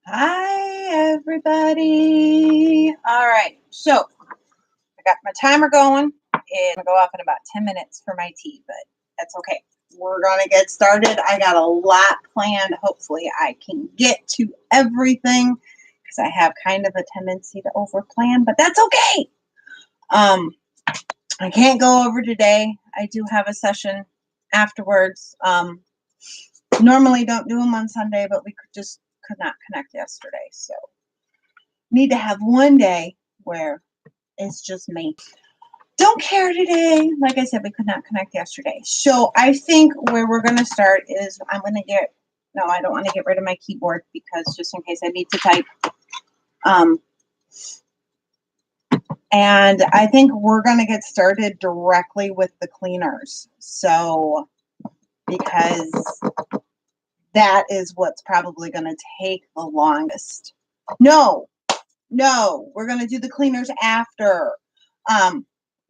Hi, everybody. All right, so I got my timer going. It's gonna go off in about 10 minutes for my tea, but that's okay. We're gonna get started. I got a lot planned. Hopefully, I can get to everything because I have kind of a tendency to overplan, but that's okay. Um, I can't go over today. I do have a session afterwards. Normally don't do them on Sunday, but we could not connect yesterday, so need to have one day where it's just me. Don't care today. Like I said, we could not connect yesterday. So I think where we're going to start is no, I don't want to get rid of my keyboard because just in case I need to type. Um, and I think we're going to get started directly with the cleaners. So, because that is what's probably going to take the longest. No, we're going to do the cleaners after.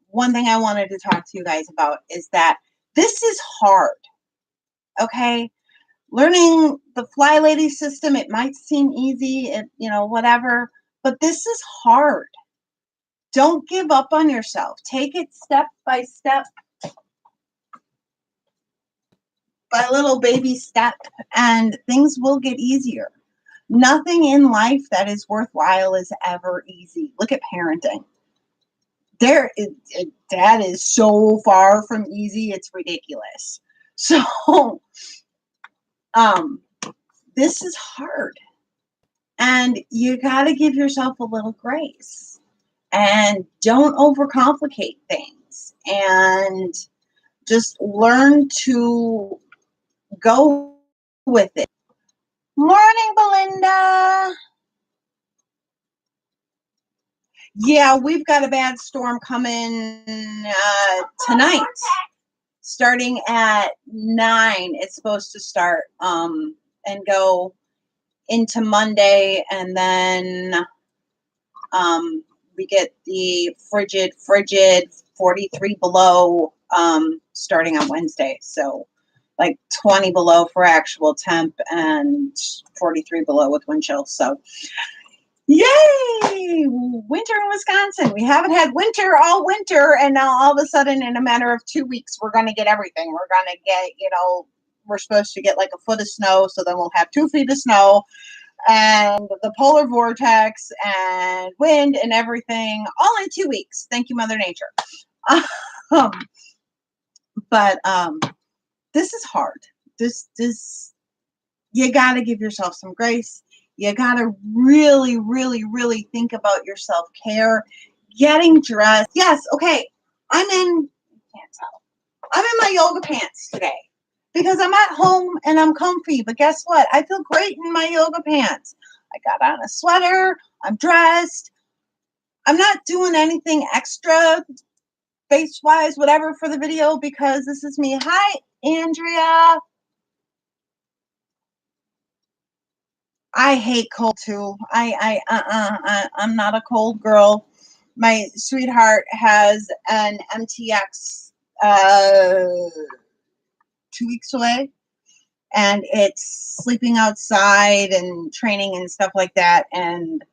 One thing I wanted to talk to you guys about is that this is hard, okay? Learning the Fly Lady system, it might seem easy, whatever, but this is hard. Don't give up on yourself. Take it step by step, by little baby step, and things will get easier. Nothing in life that is worthwhile is ever easy. Look at parenting. That is so far from easy, it's ridiculous. So this is hard, and you got to give yourself a little grace and don't overcomplicate things and just learn to go with it. Morning, Belinda. Yeah, we've got a bad storm coming tonight. Starting at 9, it's supposed to start and go into Monday, and then we get the frigid 43 below starting on Wednesday. So like 20 below for actual temp and 43 below with wind chill. So yay! Winter in Wisconsin. We haven't had winter all winter, and now all of a sudden, in a matter of 2 weeks, we're going to get everything. We're going to get, we're supposed to get like a foot of snow, so then we'll have 2 feet of snow, and the polar vortex, and wind, and everything, all in 2 weeks. Thank you, Mother Nature. But this is hard. This you got to give yourself some grace. You got to really, really, really think about your self-care, getting dressed. Yes, okay. I'm in my yoga pants today because I'm at home and I'm comfy. But guess what? I feel great in my yoga pants. I got on a sweater. I'm dressed. I'm not doing anything extra face-wise, whatever, for the video because this is me. Hi, Andrea. I hate cold too. I'm not a cold girl. My sweetheart has an MTX 2 weeks away, and it's sleeping outside and training and stuff like that. And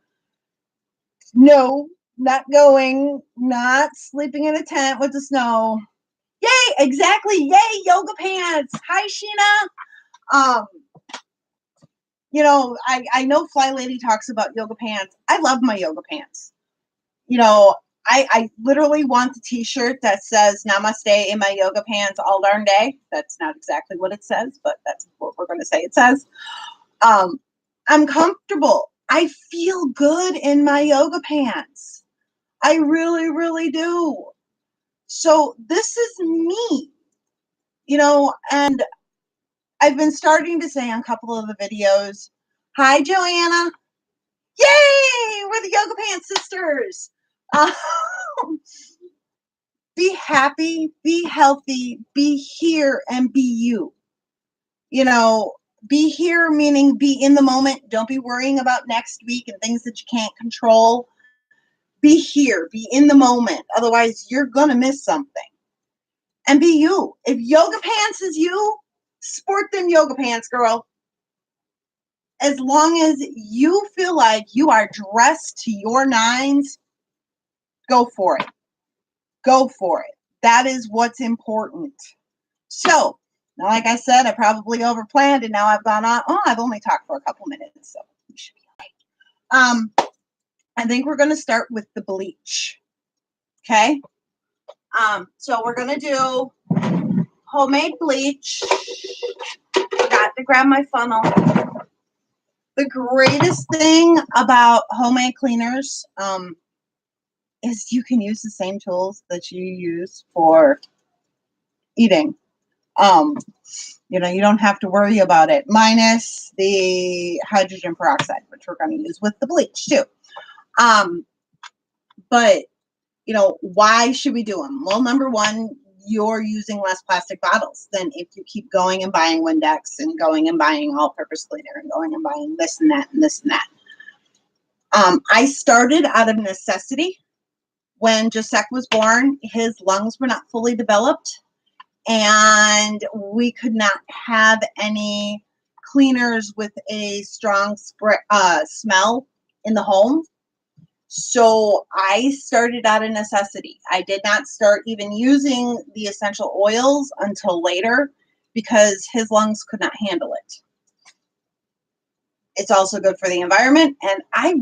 no, not going, not sleeping in a tent with the snow. Yay! Exactly. Yay! Yoga pants. Hi, Sheena. I know Fly Lady talks about yoga pants. I love my yoga pants. I literally want the t-shirt that says namaste in my yoga pants all darn day. That's not exactly what it says, but that's what we're going to say it says. I'm comfortable. I feel good in my yoga pants. I really, really do. So this is me, and I've been starting to say on a couple of the videos, hi, Joanna. Yay! We're the Yoga Pants sisters. Be happy, be healthy, be here, and be you. Be here meaning be in the moment. Don't be worrying about next week and things that you can't control. Be here, be in the moment. Otherwise, you're going to miss something. And be you. If yoga pants is you, sport them yoga pants, girl. as long as you feel like you are dressed to your nines, go for it. Go for it. That is what's important. So, now, like I said, I probably overplanned, and now I've gone on. Oh, I've only talked for a couple minutes, so we should be okay. I think we're going to start with the bleach. Okay? So we're going to do homemade bleach. Forgot to grab my funnel. The greatest thing about homemade cleaners is you can use the same tools that you use for eating. You know, you don't have to worry about it, minus the hydrogen peroxide, which we're going to use with the bleach too. But, you know, why should we do them? Well, number one, you're using less plastic bottles than if you keep going and buying Windex and going and buying all-purpose cleaner and going and buying this and that and this and that. I started out of necessity. When Jacek was born, his lungs were not fully developed, and we could not have any cleaners with a strong smell in the home. So I started out of necessity. I did not start even using the essential oils until later because his lungs could not handle it. It's also good for the environment. And I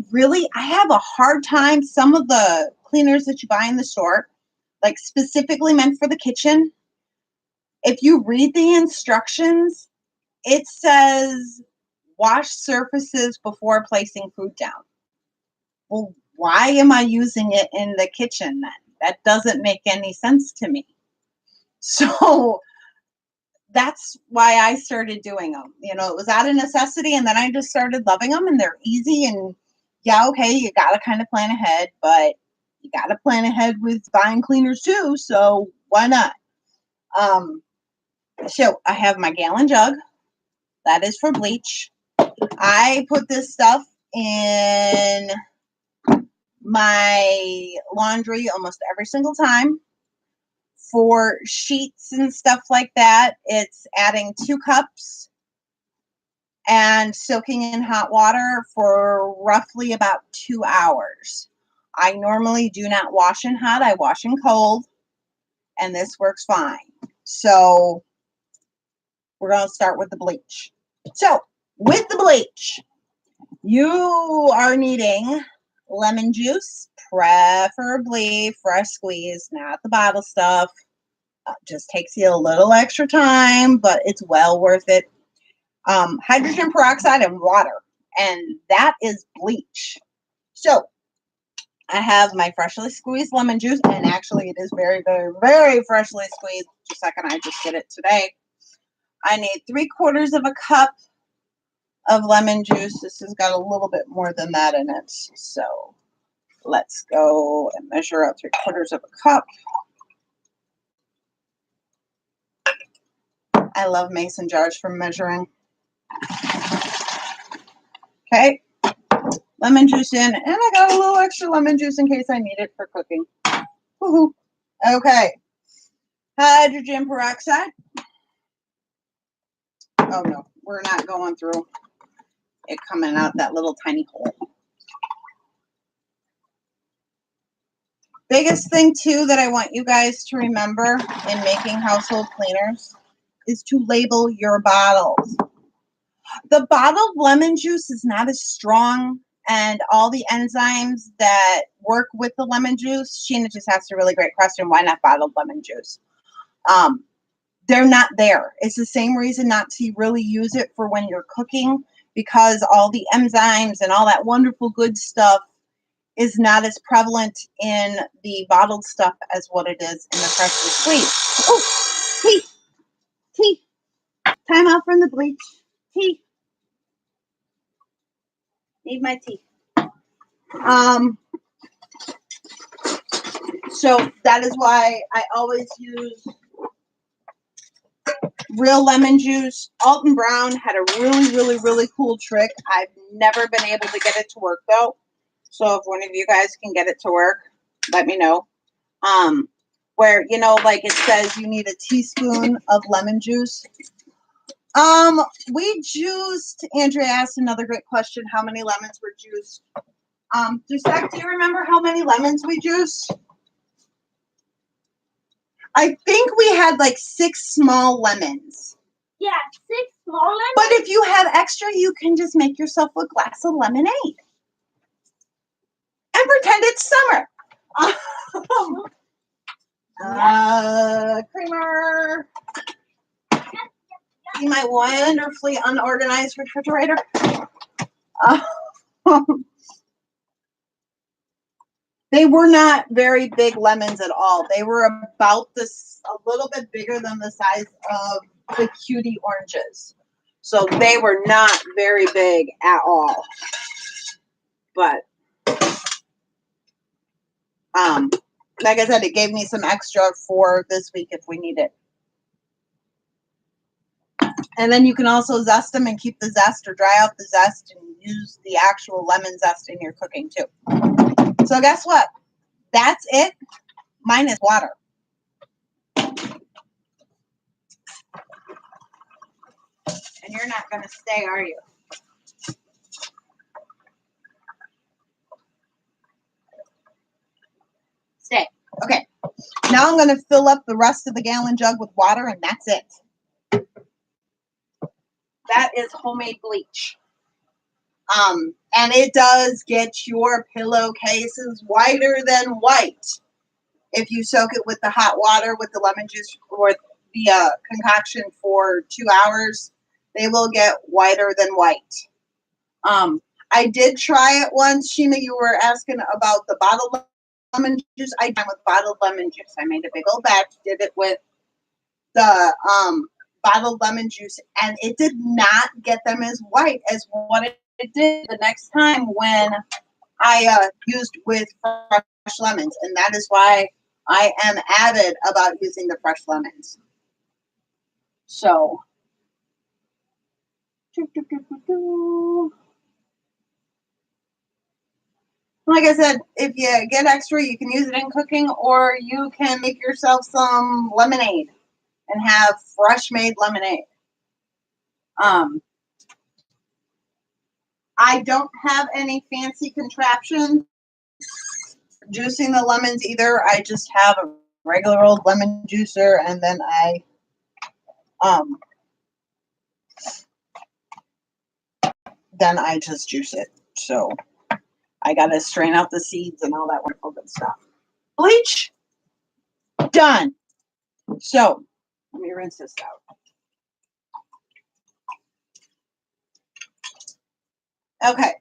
have a hard time. Some of the cleaners that you buy in the store, like specifically meant for the kitchen, if you read the instructions, it says wash surfaces before placing food down. Well, why am I using it in the kitchen then? That doesn't make any sense to me. So that's why I started doing them. You know, it was out of necessity, and then I just started loving them, and they're easy. And yeah, okay, you got to kind of plan ahead, but you got to plan ahead with buying cleaners too. So why not? So I have my gallon jug. That is for bleach. I put this stuff in my laundry almost every single time. For sheets and stuff like that, it's adding 2 cups and soaking in hot water for roughly about 2 hours. I normally do not wash in hot, I wash in cold, and this works fine. So we're going to start with the bleach. So with the bleach, you are needing lemon juice, preferably fresh squeezed, not the bottle stuff. Just takes you a little extra time, but it's well worth it. Hydrogen peroxide and water, and that is bleach. So I have my freshly squeezed lemon juice, and actually it is very, very, very freshly squeezed. Just a second, I just did it today. I need 3/4 of a cup of lemon juice. This has got a little bit more than that in it. So let's go and measure out 3/4 of a cup. I love mason jars for measuring. Okay. Lemon juice in, and I got a little extra lemon juice in case I need it for cooking. Woohoo. Okay. Hydrogen peroxide. Oh no, we're not going through it coming out that little tiny hole. Biggest thing too that I want you guys to remember in making household cleaners is to label your bottles. The bottled lemon juice is not as strong, and all the enzymes that work with the lemon juice, Sheena just asked a really great question, why not bottled lemon juice? They're not there. It's the same reason not to really use it for when you're cooking, because all the enzymes and all that wonderful good stuff is not as prevalent in the bottled stuff as what it is in the freshly squeezed. Oh, tea. Time out from the bleach. Tea. Need my tea. So that is why I always use real lemon juice. Alton Brown had a really, really, really cool trick. I've never been able to get it to work though. So if one of you guys can get it to work, let me know. Where, you know, like it says you need a teaspoon of lemon juice. We juiced, Andrea asked another great question, how many lemons were juiced? Giuseppe, do you remember how many lemons we juiced? I think we had like 6 small lemons. Yeah, 6 small lemons. But if you have extra, you can just make yourself a glass of lemonade. And pretend it's summer. Creamer. See my wonderfully unorganized refrigerator? They were not very big lemons at all. They were about this, a little bit bigger than the size of the cutie oranges. So they were not very big at all. But, like I said, it gave me some extra for this week if we need it. And then you can also zest them and keep the zest or dry out the zest and use the actual lemon zest in your cooking too. So guess what? That's it, minus water. And you're not going to stay, are you? Stay. Okay. Now I'm going to fill up the rest of the gallon jug with water, and that's it. That is homemade bleach. And it does get your pillowcases whiter than white. If you soak it with the hot water with the lemon juice or the concoction for 2 hours, they will get whiter than white. I did try it once. Sheena, you were asking about the bottled lemon juice. I did it with bottled lemon juice. I made a big old batch, did it with the bottled lemon juice, and it did not get them as white as what it did the next time when I used with fresh lemons. And that is why I am avid about using the fresh lemons. So, like I said, if you get extra, you can use it in cooking, or you can make yourself some lemonade and have fresh made lemonade. I don't have any fancy contraption juicing the lemons either. I just have a regular old lemon juicer, and then I just juice it. So I gotta strain out the seeds and all that wonderful good stuff. Bleach, done. So let me rinse this out. Okay.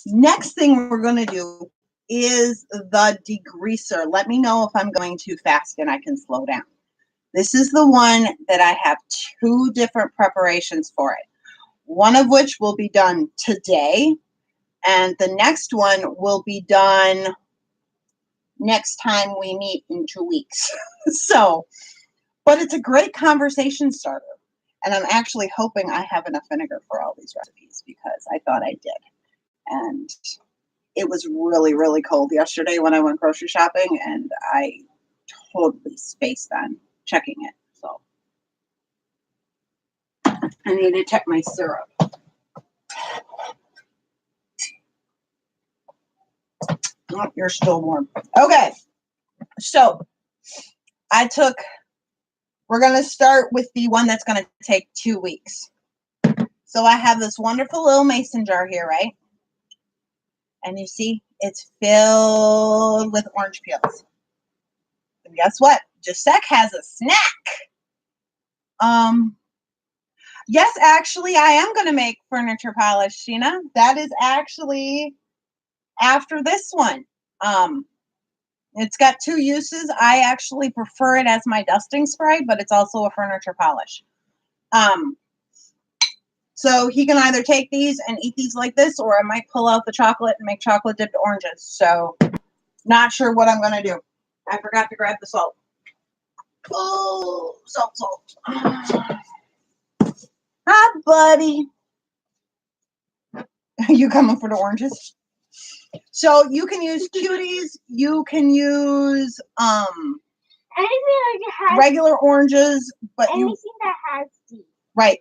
Next thing we're going to do is the degreaser. Let me know if I'm going too fast and I can slow down. This is the one that I have 2 different preparations for it. One of which will be done today, and the next one will be done next time we meet in 2 weeks. So, but it's a great conversation starter. And I'm actually hoping I have enough vinegar for all these recipes because I thought I did. And it was really, really cold yesterday when I went grocery shopping, and I totally spaced on checking it. So I need to check my syrup. Oh, you're still warm. Okay. So we're going to start with the one that's going to take 2 weeks. So I have this wonderful little mason jar here, right? And you see, it's filled with orange peels. And guess what? Giuseppe has a snack. Yes, actually, I am going to make furniture polish, Sheena. That is actually after this one. It's got 2 uses. I actually prefer it as my dusting spray, but it's also a furniture polish. So he can either take these and eat these like this, or I might pull out the chocolate and make chocolate dipped oranges. So not sure what I'm going to do. I forgot to grab the salt. Oh, salt. Hi, buddy. You coming for the oranges? So you can use cuties. You can use anything that has regular oranges, but anything that has seeds. Right.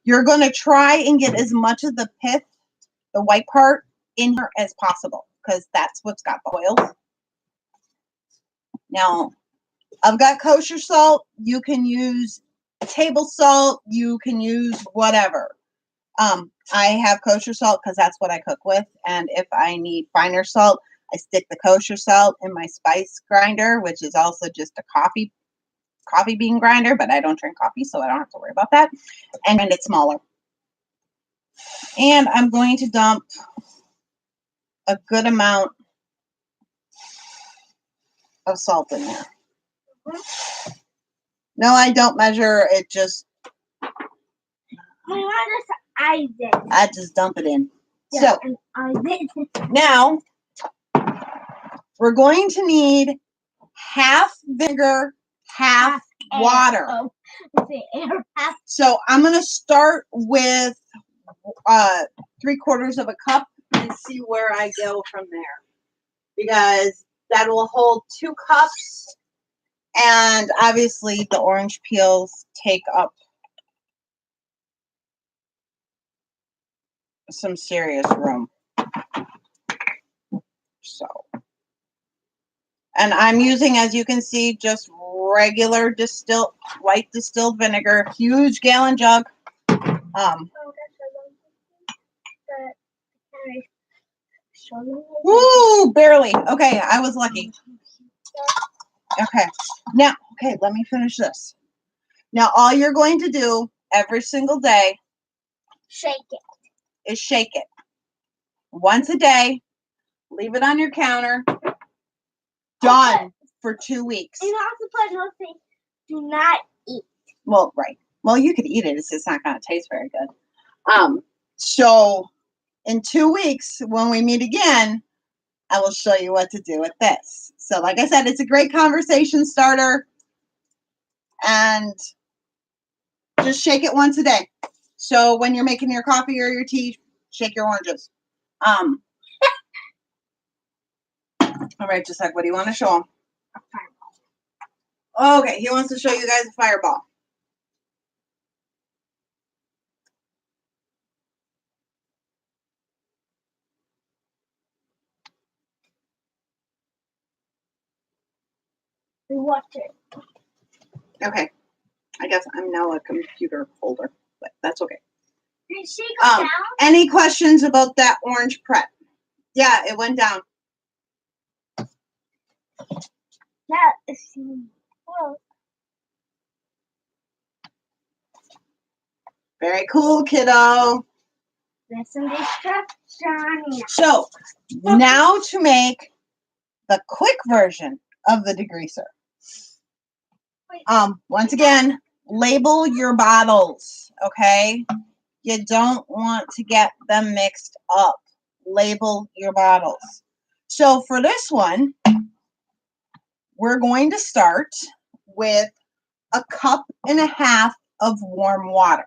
You're going to try and get as much of the pith, the white part, in here as possible because that's what's got the oils. Now, I've got kosher salt. You can use table salt. You can use whatever. I have kosher salt because that's what I cook with. And if I need finer salt, I stick the kosher salt in my spice grinder, which is also just a coffee bean grinder, but I don't drink coffee, so I don't have to worry about that. And it's smaller. And I'm going to dump a good amount of salt in there. No, I don't measure. It just, I did. I just dump it in. Yeah, So and I did. now we're going to need half vinegar, half water. Oh, air half. So I'm going to start with 3/4 of a cup and see where I go from there. Because that will hold 2 cups. And obviously the orange peels take up some serious room. So, and I'm using, as you can see, just regular white distilled vinegar, huge gallon jug. Woo, barely. Okay, I was lucky. Okay, now, okay, let me finish this. Now, all you're going to do every single day Shake it. is shake it. Once a day, leave it on your counter. Done for 2 weeks. You have to put no thing. Do not eat. Well, right. Well, you could eat it. It's just not going to taste very good. So in 2 weeks, when we meet again, I will show you what to do with this. So like I said, it's a great conversation starter. And just shake it once a day. So when you're making your coffee or your tea, shake your oranges. All right, just like, what do you want to show him? A fireball. Okay, he wants to show you guys a fireball. We watch it. Okay, I guess I'm now a computer holder, but that's okay. Did she go down? Any questions about that orange prep? Yeah, it went down. That is close. Very cool, kiddo. Listen to instruction. So now to make the quick version of the degreaser. Once again, label your bottles, okay? You don't want to get them mixed up. Label your bottles. So for this one, we're going to start with 1.5 cups of warm water.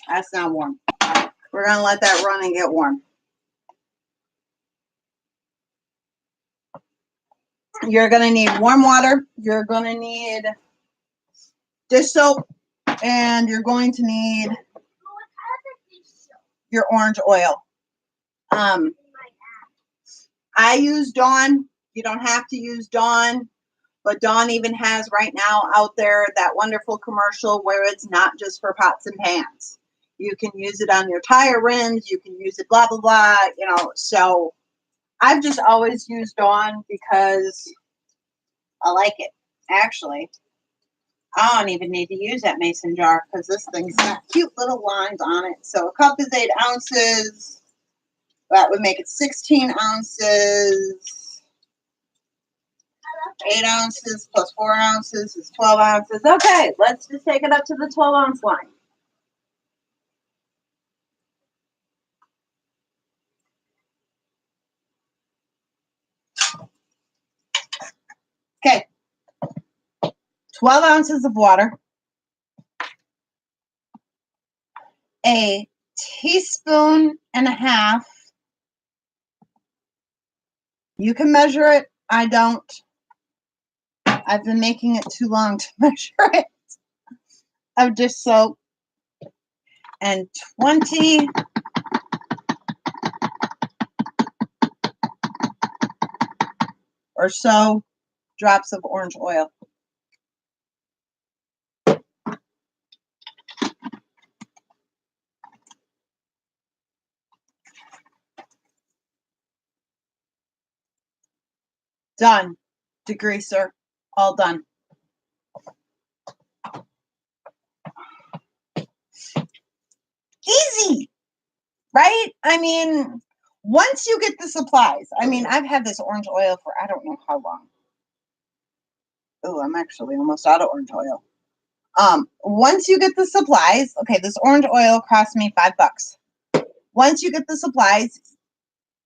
That's not warm. We're going to let that run and get warm. You're going to need warm water. You're going to need dish soap. And you're going to need your orange oil. I use Dawn. You don't have to use Dawn. But Dawn even has right now out there that wonderful commercial where it's not just for pots and pans. You can use it on your tire rims. You can use it blah, blah, blah. You know, so I've just always used Dawn because I like it. Actually, I don't even need to use that mason jar because this thing's got cute little lines on it. So a cup is 8 ounces. That would make it 16 ounces. 8 ounces plus 4 ounces is 12 ounces. Okay, let's just take it up to the 12-ounce line. Okay, 12 ounces of water, a teaspoon and a half. You can measure it. I don't. I've been making it too long to measure it. Of dish soap. And 20 or so drops of orange oil. Done. Degreaser. All done. Easy, right? I mean, once you get the supplies, I mean, I've had this orange oil for I don't know how long. Oh, I'm actually almost out of orange oil. Once you get the supplies, okay, this orange oil cost me $5. Once you get the supplies,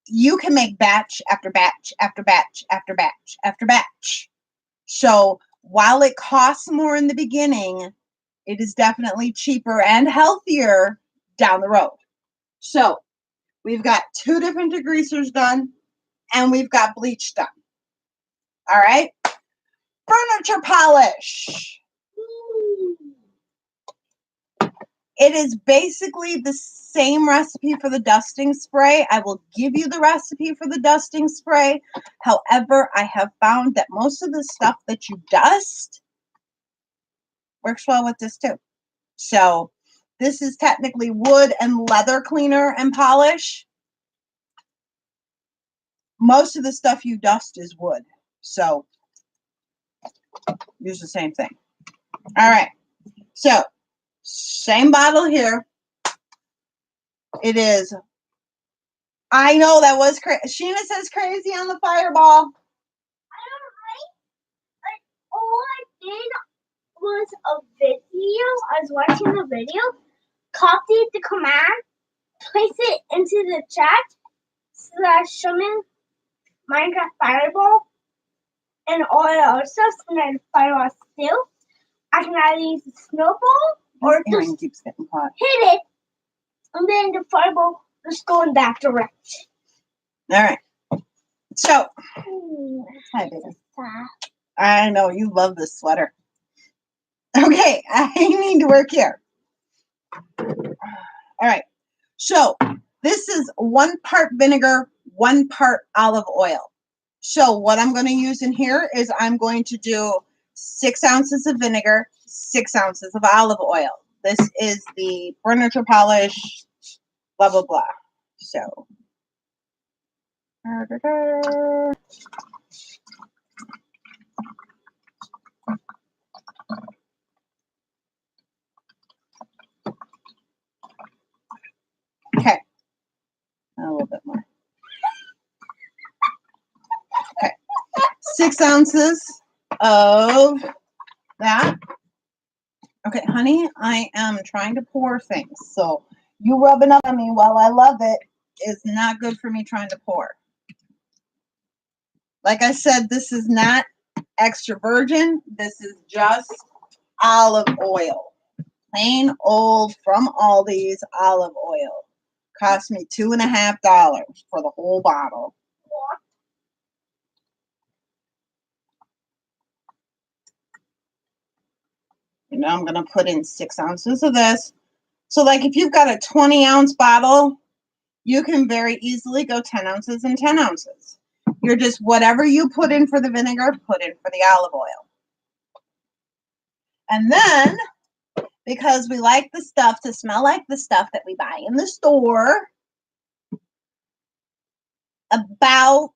you can make batch after batch after batch after batch after batch. So while it costs more in the beginning, it is definitely cheaper and healthier down the road. So we've got 2 different degreasers done, and we've got bleach done. All right. Furniture polish. It is basically the same recipe for the dusting spray. I will give you the recipe for the dusting spray. However, I have found that most of the stuff that you dust works well with this too. So this is technically wood and leather cleaner and polish. Most of the stuff you dust is wood. So use the same thing. All right. So same bottle here. It is. I know that was crazy. Sheena says crazy on the fireball. All I did was a video. I was watching the video, copied the command, placed it into the chat, / show me Minecraft Fireball, and all the other stuff, and then Fireball still. I can either use a snowball or just keeps getting hot. hit it, and then the Fireball just go in that direction. All right. So, hi, baby. I know you love this sweater. Okay, I need to work here. All right. So, this is 1 part vinegar, 1 part olive oil. So, what I'm going to use in here is I'm going to do 6 ounces of vinegar, 6 ounces of olive oil. This is the furniture polish, blah, blah, blah. So, okay, a little bit more. Okay, 6 ounces of that. Okay, honey, I am trying to pour things, so you rubbing up on me while I love it is not good for me trying to pour. Like I said, this is not extra virgin. This is just olive oil. Plain old from Aldi's olive oil. Cost me $2.50 for the whole bottle. And now I'm going to put in 6 ounces of this. So like if you've got a 20-ounce bottle, you can very easily go 10 ounces and 10 ounces. You're just whatever you put in for the vinegar, put in for the olive oil. And then, because we like the stuff to smell like the stuff that we buy in the store, about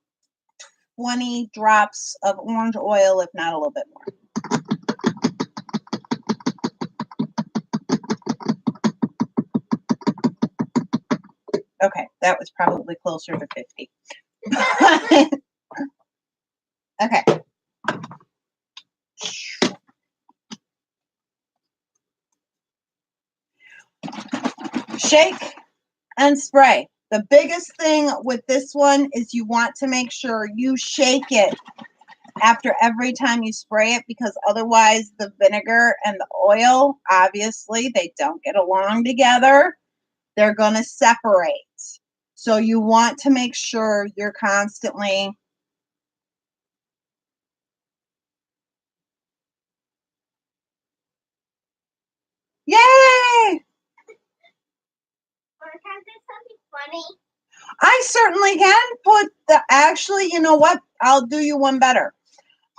20 drops of orange oil, if not a little bit more. Okay, that was probably closer to 50. Okay. Shake and spray. The biggest thing with this one is you want to make sure you shake it after every time you spray it, because otherwise the vinegar and the oil, obviously, they don't get along together. They're going to separate. So you want to make sure you're constantly funny? I certainly can put the, actually, you know what? I'll do you one better.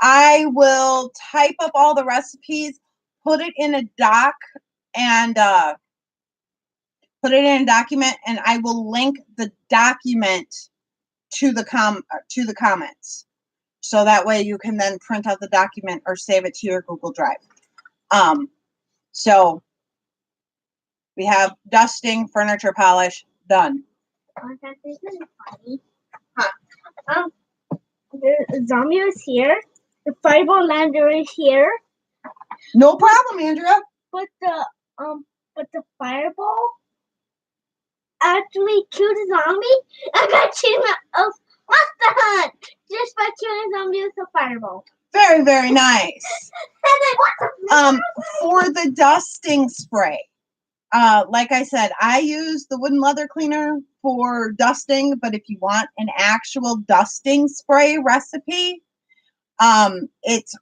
I will type up all the recipes, put it in a doc, and put it in a document, and I will link the document to the comments. So that way you can then print out the document or save it to your Google Drive. So we have dusting, furniture polish, done. This is funny. Huh. The zombie is here. The fireball lander is here. No problem, Andrea. But the fireball actually killed a zombie. I got achievement of Monster Hunt just by killing a zombie with a fireball. Very, very nice. And then For the dusting spray, like I said, I use the wooden leather cleaner for dusting, but if you want an actual dusting spray recipe, it's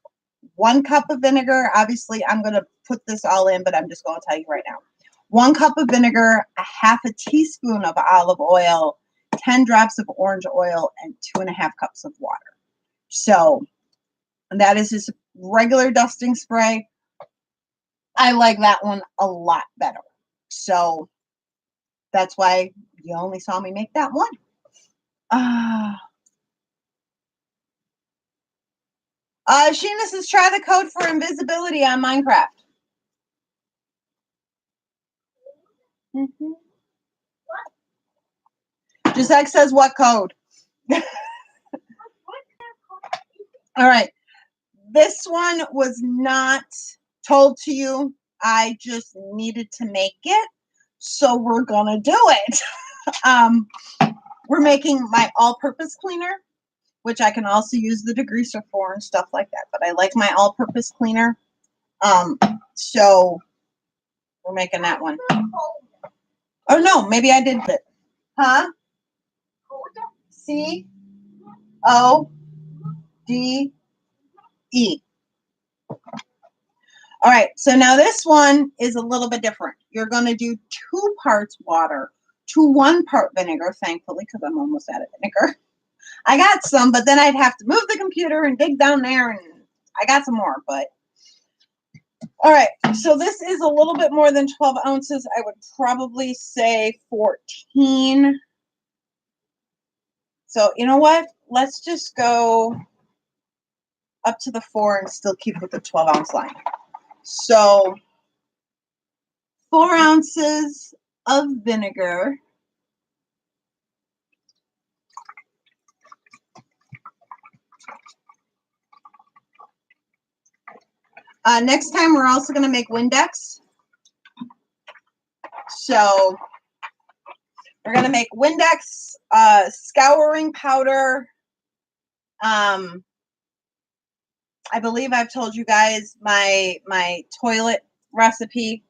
1 cup of vinegar. Obviously, I'm going to put this all in, but I'm just going to tell you right now. 1 cup of vinegar, a half a teaspoon of olive oil, 10 drops of orange oil, and 2.5 cups of water. So that is just regular dusting spray. I like that one a lot better. So that's why you only saw me make that one. Sheena says, try the code for invisibility on Minecraft. Gisette says, what code? All right. This one was not told to you. I just needed to make it. So we're going to do it. We're making my all-purpose cleaner, which I can also use the degreaser for and stuff like that. But I like my all-purpose cleaner. So we're making that one. Oh, no. Maybe I did it. Huh? C-O-D-E. All right, so now this one is a little bit different. You're going to do 2 parts water to 1 part vinegar, thankfully, because I'm almost out of vinegar. I got some, but then I'd have to move the computer and dig down there, and I got some more, but. All right, so this is a little bit more than 12 ounces. I would probably say 14. So you know what? Let's just go up to the 4 and still keep with the 12-ounce line. So 4 ounces of vinegar. Next time, we're also going to make Windex. So we're going to make Windex, scouring powder. I believe I've told you guys my toilet recipe.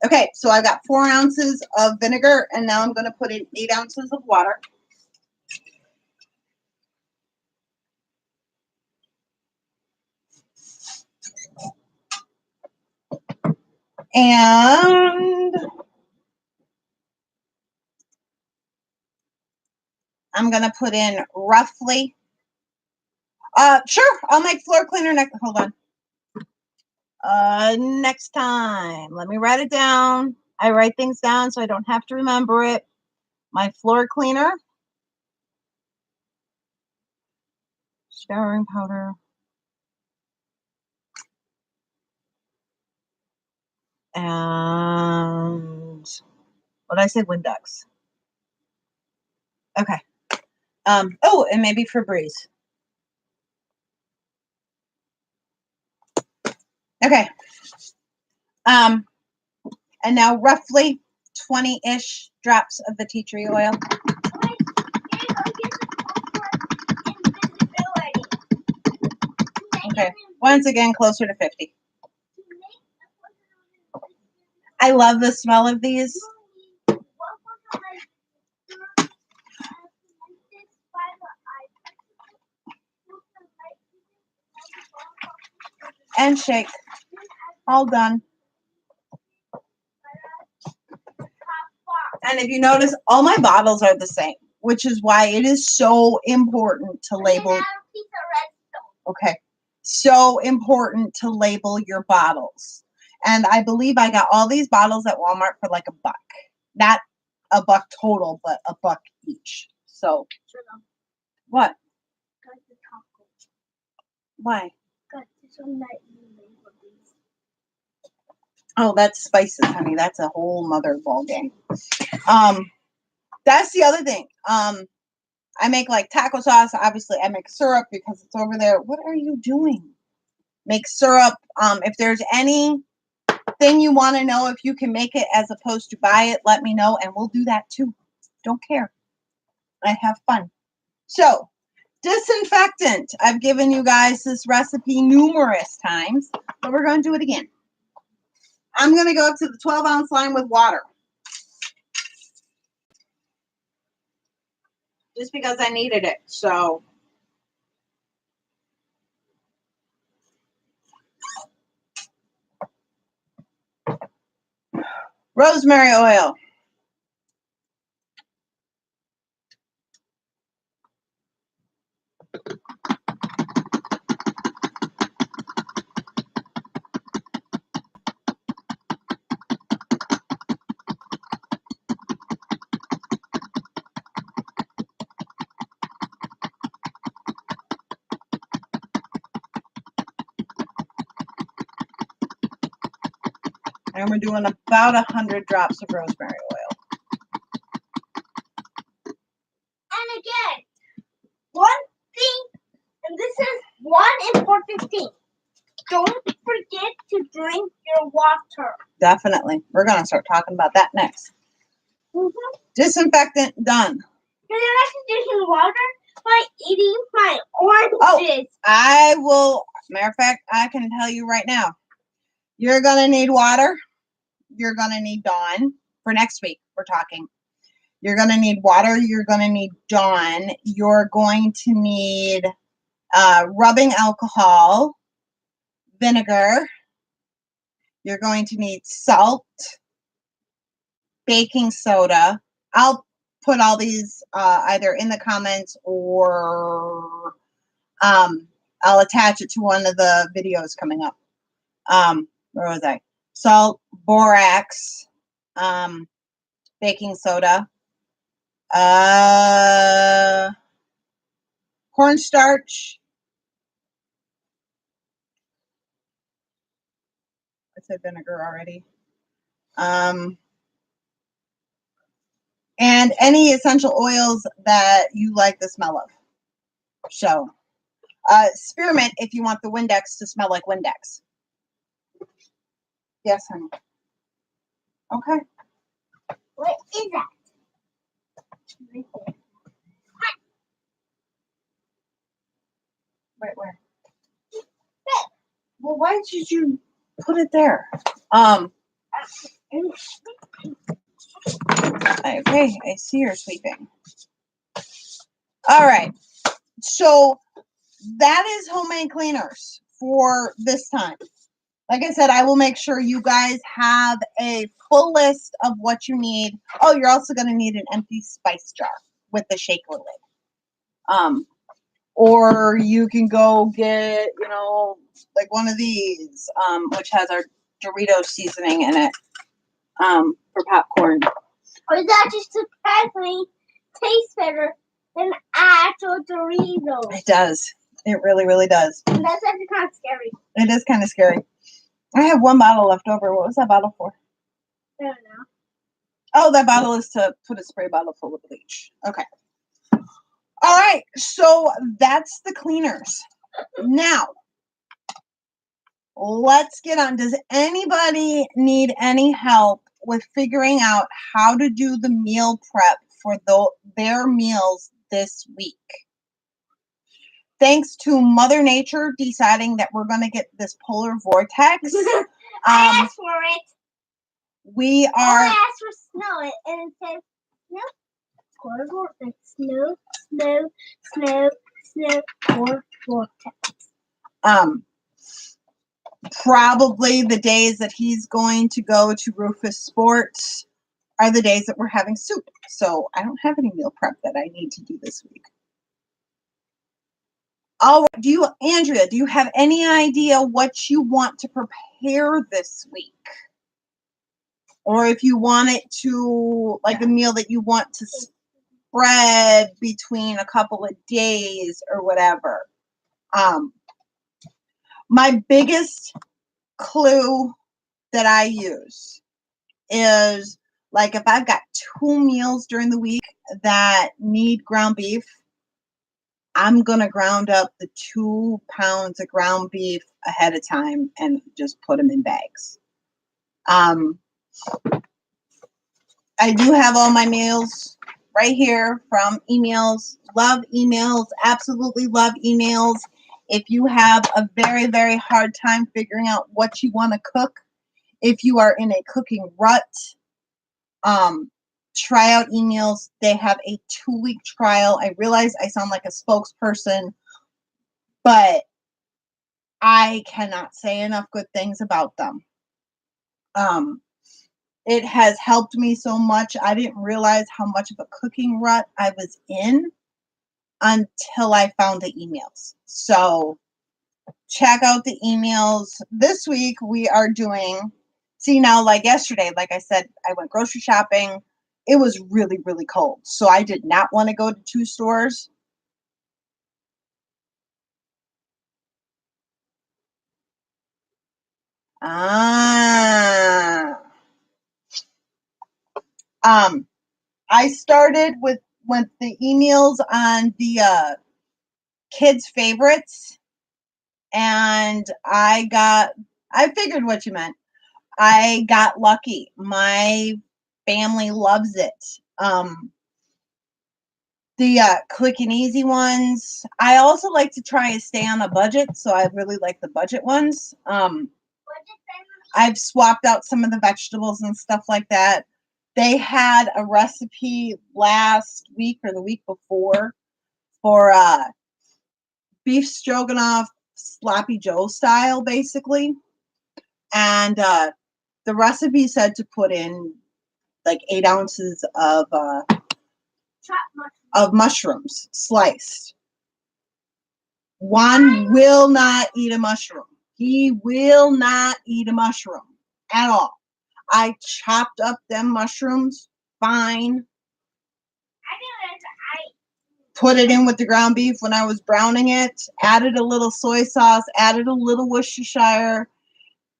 Okay, so I've got 4 ounces of vinegar, and now I'm going to put in 8 ounces of water. And I'm going to put in roughly, sure, I'll make floor cleaner next, hold on. Next time, let me write it down. I write things down so I don't have to remember it. My floor cleaner, scouring powder, and what did I say? Windex. Okay. Oh, and maybe Febreze. Okay. And now roughly 20-ish drops of the tea tree oil. Okay. Once again, closer to 50. I love the smell of these. And shake. All done. And if you notice, all my bottles are the same, which is why it is so important to label. Okay. So important to label your bottles. And I believe I got all these bottles at Walmart for like $1. Not $1 total, but $1 each. So what? Why? Oh, that's spices, honey. That's a whole mother ball game. That's the other thing. I make like taco sauce. Obviously, I make syrup because it's over there. What are you doing? Make syrup. If there's anything you want to know, if you can make it as opposed to buy it, let me know, and we'll do that too. Don't care. I have fun. So, disinfectant. I've given you guys this recipe numerous times, but we're going to do it again. I'm going to go up to the 12-ounce line with water. Just because I needed it. So, rosemary oil. And we're doing about 100 drops of rosemary oil. And again, one thing, and this is one important thing. Don't forget to drink your water. Definitely. We're going to start talking about that next. Mm-hmm. Disinfectant done. You're actually drinking water by eating my oranges. I will, matter of fact, I can tell you right now. You're going to need water. You're going to need Dawn. For next week, we're talking. You're going to need water. You're going to need Dawn. You're going to need rubbing alcohol, vinegar. You're going to need salt, baking soda. I'll put all these either in the comments or I'll attach it to one of the videos coming up. Where was I? Salt, borax, baking soda, cornstarch. I said vinegar already. And any essential oils that you like the smell of. So, spearmint if you want the Windex to smell like Windex. Yes, honey. Okay. What is that? Right there. Wait, where? Well, why did you put it there? Okay, I see you're sweeping. All right. So that is homemade cleaners for this time. Like I said, I will make sure you guys have a full list of what you need. Oh, you're also going to need an empty spice jar with the shaker lid. Or you can go get, like one of these, which has our Doritos seasoning in it, for popcorn. Or that just surprisingly tastes better than actual Doritos. It does. It really, really does. And that's actually kind of scary. It is kind of scary. I have one bottle left over. What was that bottle for? I don't know. Oh, that bottle is to put a spray bottle full of bleach. Okay. All right. So that's the cleaners. Now, let's get on. Does anybody need any help with figuring out how to do the meal prep for their meals this week? Thanks to Mother Nature deciding that we're going to get this polar vortex. I asked for it. We are. I asked for snow, and it says snow. Polar vortex. Snow, snow, snow, snow. Polar vortex. Probably the days that he's going to go to Rufus Sports are the days that we're having soup. So I don't have any meal prep that I need to do this week. Oh, Andrea, do you have any idea what you want to prepare this week? Or if you want it to, like a meal that you want to spread between a couple of days or whatever. My biggest clue that I use is, like, if I've got 2 meals during the week that need ground beef, I'm going to ground up the 2 pounds of ground beef ahead of time and just put them in bags. I do have all my meals right here from emails. Love emails. Absolutely love emails. If you have a very, very hard time figuring out what you want to cook, if you are in a cooking rut, try out emails. They have a 2-week trial. I realize I sound like a spokesperson, but I cannot say enough good things about them. It has helped me so much. I didn't realize how much of a cooking rut I was in until I found the emails. So check out the emails. This week we are doing, see now, like yesterday, like I said, I went grocery shopping. It was really, really cold. So I did not want to go to 2 stores. I started with the emails on the kids' favorites, and I figured what you meant. I got lucky. My family loves it. The quick and easy ones. I also like to try and stay on a budget, so I really like the budget ones. I've swapped out some of the vegetables and stuff like that. They had a recipe last week or the week before for beef stroganoff, sloppy Joe style, basically. And the recipe said to put in like 8 ounces of mushrooms sliced. Juan will not eat a mushroom. He will not eat a mushroom at all. I chopped up them mushrooms fine. Put it in with the ground beef when I was browning it. Added a little soy sauce. Added a little Worcestershire.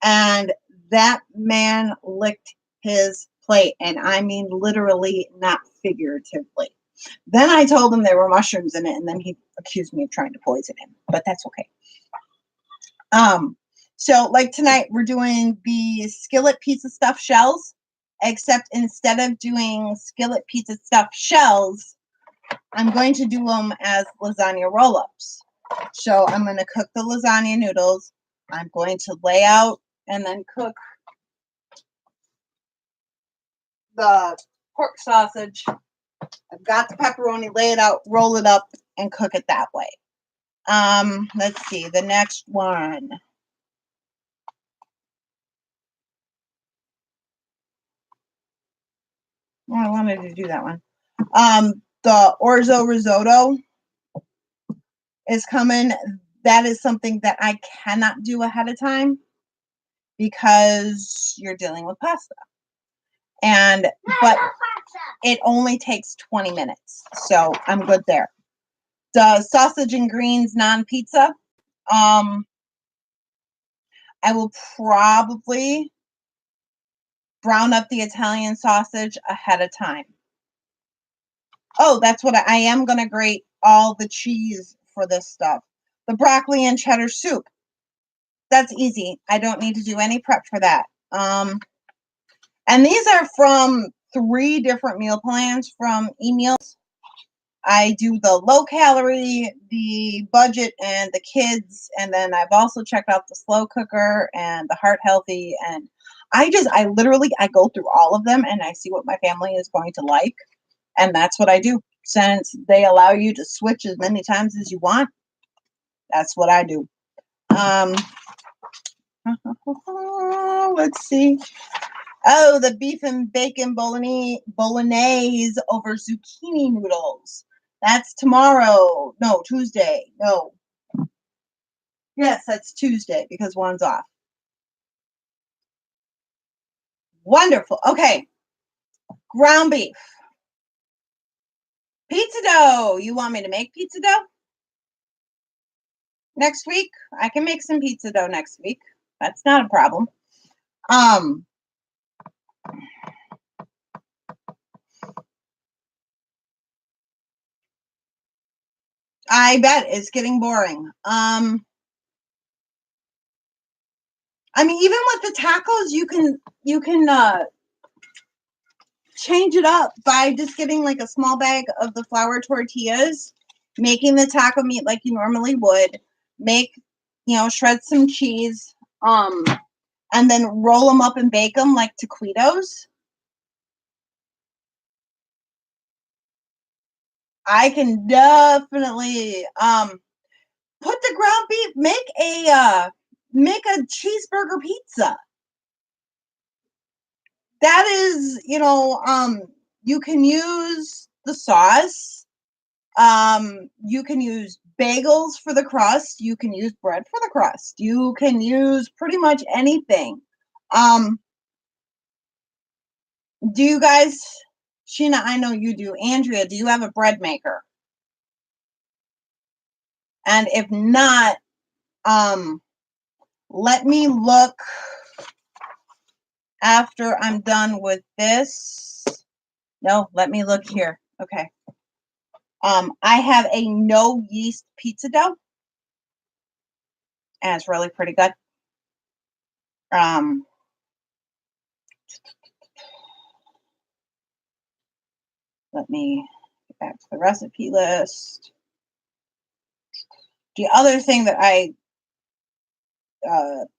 And that man licked his plate. And I mean literally, not figuratively. Then I told him there were mushrooms in it. And then he accused me of trying to poison him. But that's okay. So like tonight, we're doing the skillet pizza stuffed shells, except instead of doing skillet pizza stuffed shells, I'm going to do them as lasagna roll-ups. So I'm going to cook the lasagna noodles. I'm going to lay out and then cook the pork sausage. I've got the pepperoni, lay it out, roll it up, and cook it that way. Let's see, the next one. Oh, I wanted to do that one. The orzo risotto is coming. That is something that I cannot do ahead of time because you're dealing with pasta. But it only takes 20 minutes, so I'm good there. The sausage and greens non-pizza, I will probably brown up the Italian sausage ahead of time. Oh, that's what I am going to grate all the cheese for this stuff. The broccoli and cheddar soup. That's easy. I don't need to do any prep for that. And these are from 3 different meal plans from eMeals. I do the low calorie, the budget, and the kids. And then I've also checked out the slow cooker and the heart healthy. And I go through all of them and I see what my family is going to like. And that's what I do. Since they allow you to switch as many times as you want, that's what I do. Let's see. Oh, the beef and bacon bolognese over zucchini noodles. That's tomorrow. No, Tuesday. No. Yes, that's Tuesday because one's off. Wonderful. Okay. Ground beef. Pizza dough. You want me to make pizza dough next week? I can make some pizza dough next week. That's not a problem. I bet it's getting boring. I mean, even with the tacos, you can change it up by just getting like a small bag of the flour tortillas, making the taco meat like you normally would, shred some cheese, and then roll them up and bake them like taquitos. I can definitely put the ground beef, make a cheeseburger pizza. That is, you can use the sauce. You can use bagels for the crust. You can use bread for the crust. You can use pretty much anything. Do you guys, Sheena, I know you do. Andrea, do you have a bread maker? And if not, let me look after I'm done with this. No, let me look here. Okay. I have a no yeast pizza dough, and it's really pretty good. Let me get back to the recipe list. The other thing that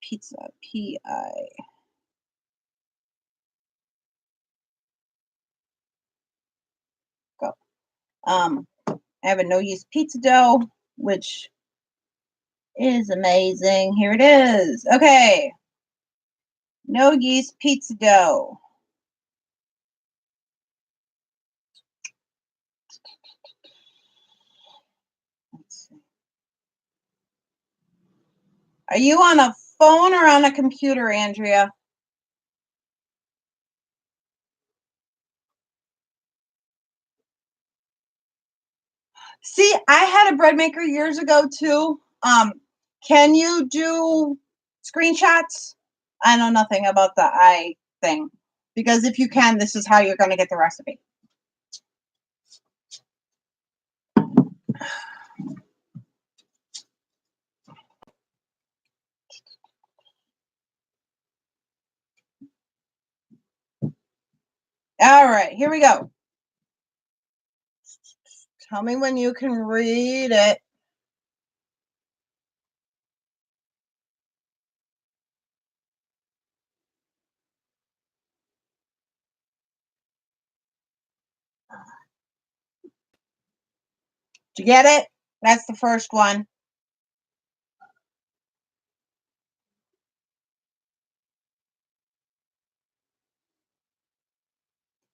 pizza, P-I. Go. I have a no yeast pizza dough, which is amazing. Here it is. Okay. No yeast pizza dough. Let's see. Are you on a phone or on a computer, Andrea? See, I had a bread maker years ago too. Can you do screenshots? I know nothing about the I thing. Because if you can, this is how you're going to get the recipe. All right, here we go. Tell me when you can read it. Did you get it? That's the first one.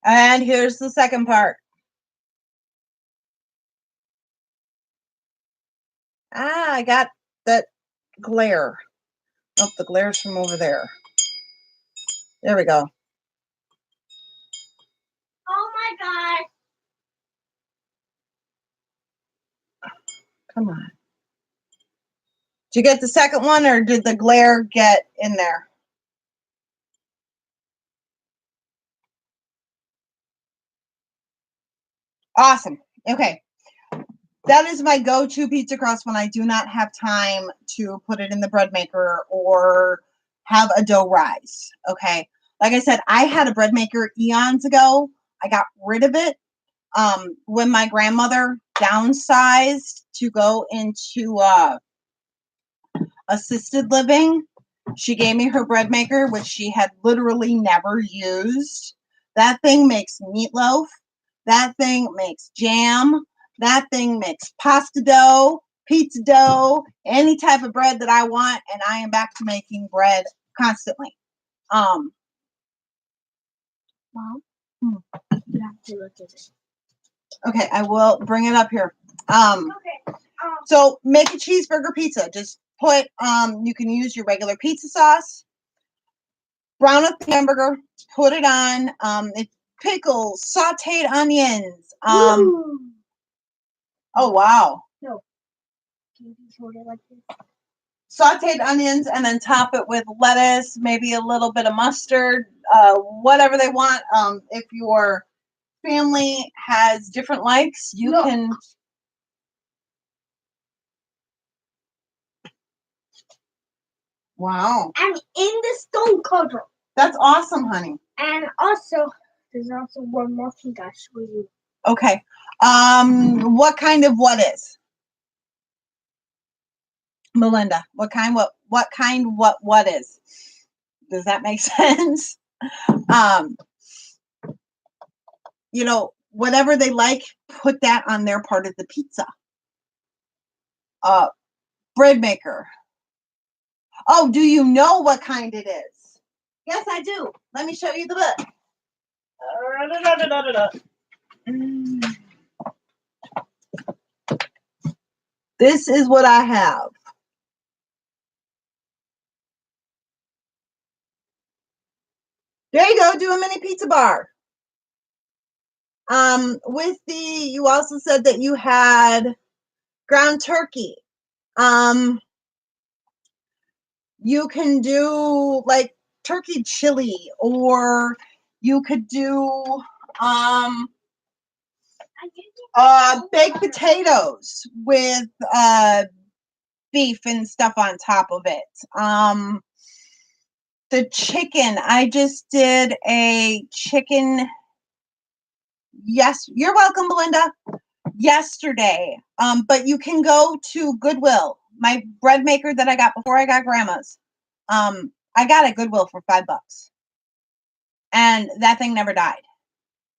And here's the second part. I got that glare. Oh, the glare's from over there. There we go. Oh my God. Come on. Did you get the second one or did the glare get in there? Awesome. Okay. That is my go-to pizza crust when I do not have time to put it in the bread maker or have a dough rise. Okay. Like I said, I had a bread maker eons ago. I got rid of it when my grandmother downsized to go into assisted living. She gave me her bread maker, which she had literally never used. That thing makes meatloaf. That thing makes jam. That thing makes pasta dough, pizza dough, any type of bread that I want, and I am back to making bread constantly. Mom, Hmm. you have to look at it. Okay, I will bring it up here. Okay. So make a cheeseburger pizza. Just put, you can use your regular pizza sauce, brown up the hamburger, put it on, pickles, sauteed onions. Ooh. Oh, wow. No. Can you just hold it like this? Sauteed onions, and then top it with lettuce, maybe a little bit of mustard, whatever they want. If your family has different likes, you No. can. Wow. And in the stone cover. That's awesome, honey. And also, there's also one more thing I show you. Okay. What kind of what is? Melinda, what kind what is? Does that make sense? You know, whatever they like, put that on their part of the pizza. Bread maker. Oh, do you know what kind it is? Yes, I do. Let me show you the book. This is what I have. There you go. Do a mini pizza bar. With you also said that you had ground turkey. You can do like turkey chili, or you could do baked potatoes with beef and stuff on top of it. The chicken, I just did a chicken. Yes, you're welcome, Belinda. Yesterday. But you can go to Goodwill. My bread maker that I got before I got grandma's. I got at Goodwill for $5. And that thing never died.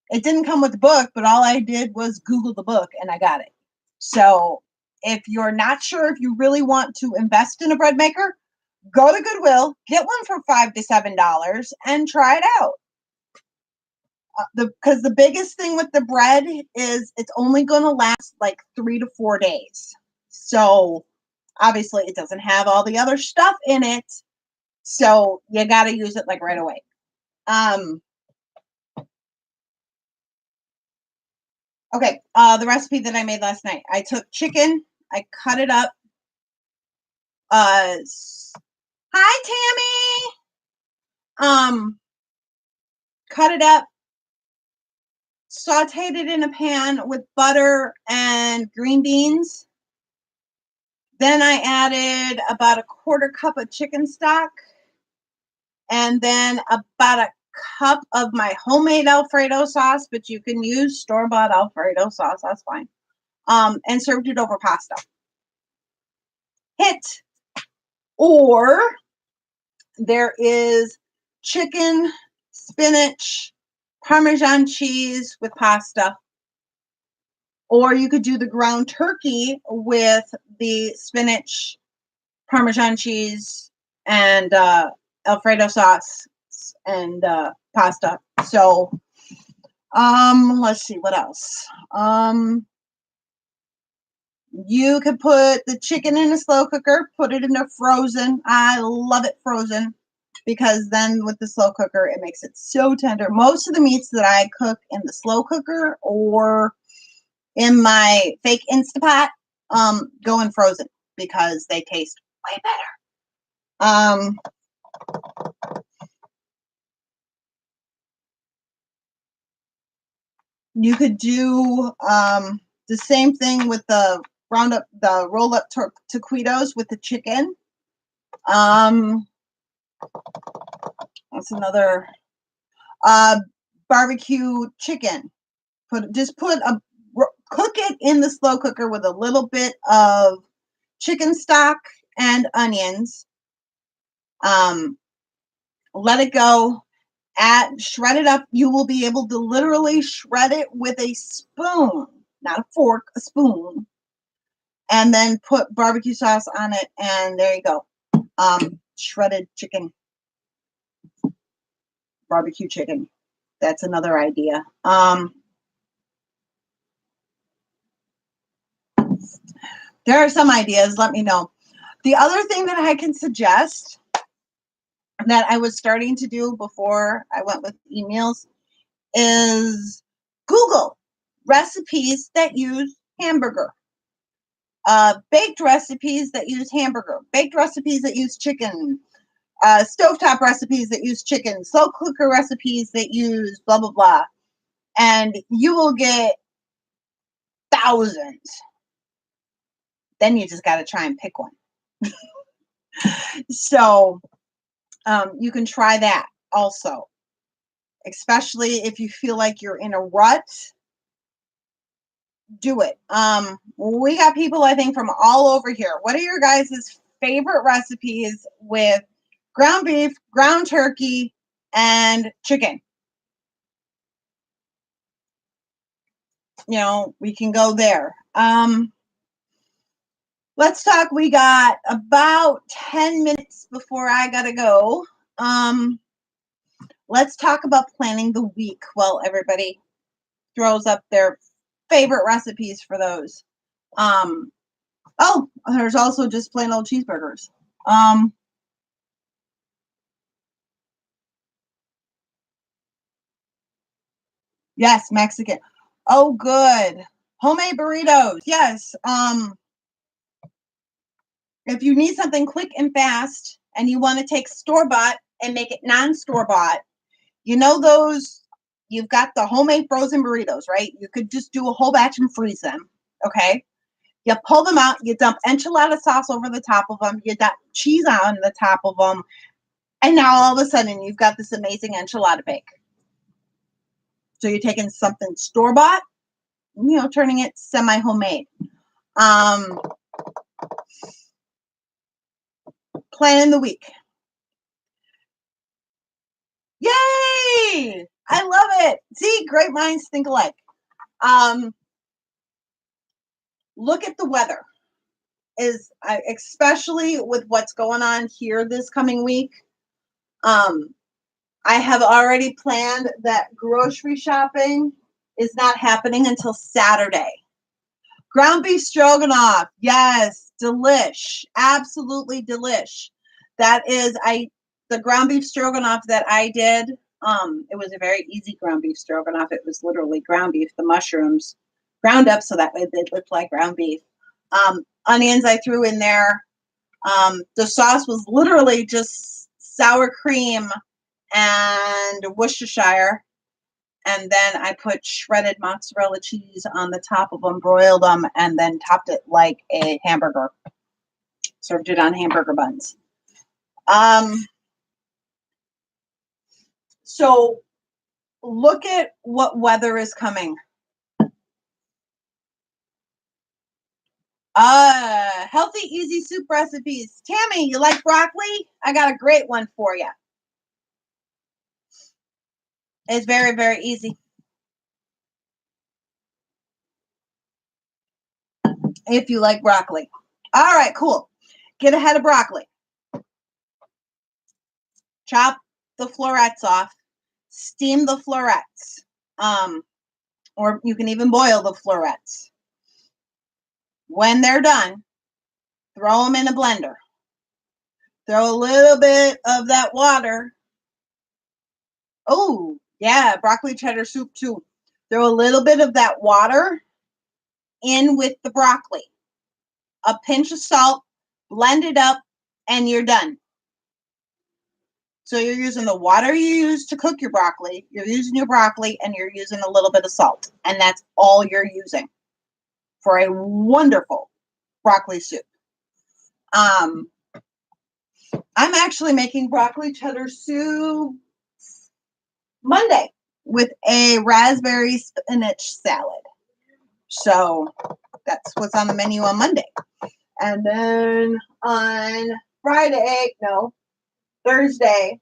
It didn't come with the book, but all I did was Google the book and I got it. So if you're not sure if you really want to invest in a bread maker, go to Goodwill, get one for $5 to $7 and try it out. Because the biggest thing with the bread is it's only going to last like 3 to 4 days. So obviously it doesn't have all the other stuff in it. So you got to use it like right away. Okay, the recipe that I made last night. I took chicken, I cut it up. Hi, Tammy. Cut it up, sauteed it in a pan with butter and green beans. Then I added about a quarter cup of chicken stock, and then about a cup of my homemade Alfredo sauce, but you can use store-bought Alfredo sauce, that's fine. And served it over pasta. Hit. Or there is chicken, spinach, Parmesan cheese with pasta. Or you could do the ground turkey with the spinach, Parmesan cheese, and Alfredo sauce and pasta. So, let's see what else. You could put the chicken in a slow cooker, put it in a frozen. I love it frozen because then with the slow cooker, it makes it so tender. Most of the meats that I cook in the slow cooker or in my fake Instapot go in frozen because they taste way better. You could do the same thing with the roll up taquitos with the chicken. That's another barbecue chicken. Cook it in the slow cooker with a little bit of chicken stock and onions. Let it go. Shred it up. You will be able to literally shred it with a spoon, not a fork, a spoon. And then put barbecue sauce on it, and there you go. Shredded chicken. Barbecue chicken. That's another idea. There are some ideas. Let me know. The other thing that I can suggest that I was starting to do before I went with emails is Google recipes that use hamburger. Baked recipes that use hamburger. Baked recipes that use chicken. Stovetop recipes that use chicken. Slow cooker recipes that use blah, blah, blah. And you will get thousands. Then you just got to try and pick one. So you can try that also, especially if you feel like you're in a rut. Do it. We got people, I think, from all over here. What are your guys' favorite recipes with ground beef, ground turkey, and chicken? You know, we can go there. Let's talk. We got about 10 minutes before I gotta go. Let's talk about planning the week while everybody throws up their favorite recipes for those. Oh, there's also just plain old cheeseburgers. Yes, Mexican. Oh, good. Homemade burritos. Yes. If you need something quick and fast and you want to take store-bought and make it non-store-bought, you know those, you've got the homemade frozen burritos, right? You could just do a whole batch and freeze them, okay? You pull them out, you dump enchilada sauce over the top of them, you dump cheese on the top of them, and now all of a sudden you've got this amazing enchilada bake. So you're taking something store-bought, you know, turning it semi-homemade. Planning the week. Yay! I love it. See, great minds think alike. Look at the weather. Especially with what's going on here this coming week. I have already planned that grocery shopping is not happening until Saturday. Ground beef stroganoff. Yes, delish. Absolutely delish. That is the ground beef stroganoff that I did. It was a very easy ground beef stroganoff. It was literally ground beef, the mushrooms ground up so that way they looked like ground beef. Onions I threw in there. The sauce was literally just sour cream and Worcestershire. And then I put shredded mozzarella cheese on the top of them, broiled them, and then topped it like a hamburger. Served it on hamburger buns. So look at what weather is coming. Healthy, easy soup recipes. Tammy, you like broccoli? I got a great one for you. It's very, very easy. If you like broccoli. All right, cool. Get a head of broccoli. Chop the florets off. Steam the florets. Or you can even boil the florets. When they're done, throw them in a blender. Throw a little bit of that water. Oh, yeah, broccoli cheddar soup too. Throw a little bit of that water in with the broccoli. A pinch of salt, blend it up, and you're done. So you're using the water you use to cook your broccoli, you're using your broccoli, and you're using a little bit of salt. And that's all you're using for a wonderful broccoli soup. I'm actually making broccoli cheddar soup Monday with a raspberry spinach salad. So that's what's on the menu on Monday. And then on Thursday,